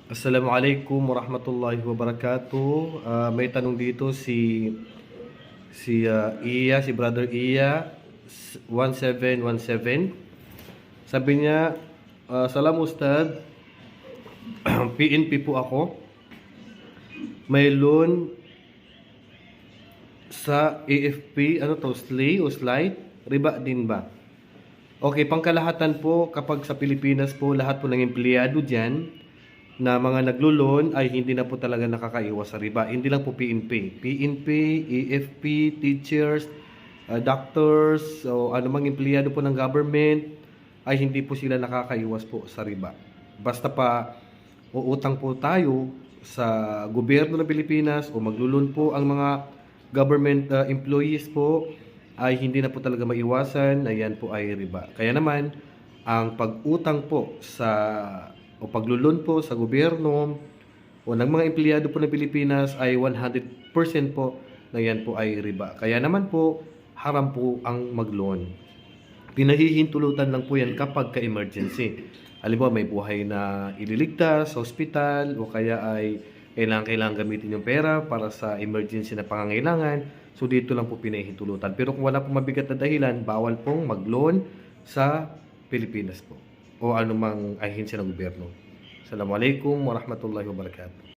Assalamualaikum warahmatullahi wabarakatuh. May tanong dito Iya, si Brother Iya 1717. Sabi niya, Salam Ustad, PNP po ako. May loan sa AFP, ano to, SLAY o slide? Riba din ba? Okay, pangkalahatan po kapag sa Pilipinas po, lahat po ng empleyado diyan na mga naglo-loan ay hindi na po talaga nakakaiwas sa riba. Hindi lang po PNP. PNP, AFP, teachers, doctors, o anumang empleyado po ng government ay hindi po sila nakakaiwas po sa riba. Basta pa uutang po tayo sa gobyerno ng Pilipinas o maglo-loan po ang mga government employees po ay hindi na po talaga maiwasan na yan po ay riba. Kaya naman, ang pag-utang po o paglulun po sa gobyerno o ng mga empleyado po ng Pilipinas ay 100% po na yan po ay riba. Kaya naman po, haram po ang mag-loan. Pinahihintulutan lang po yan kapag ka-emergency. Halimbawa, may buhay na ililigtas sa hospital o kaya ay kailangan gamitin yung pera para sa emergency na pangangailangan. So, dito lang po pinahihintulutan. Pero kung wala pong mabigat na dahilan, bawal pong mag-loan sa Pilipinas po o anumang ahensya ng gobyerno. Assalamualaikum warahmatullahi wabarakatuh.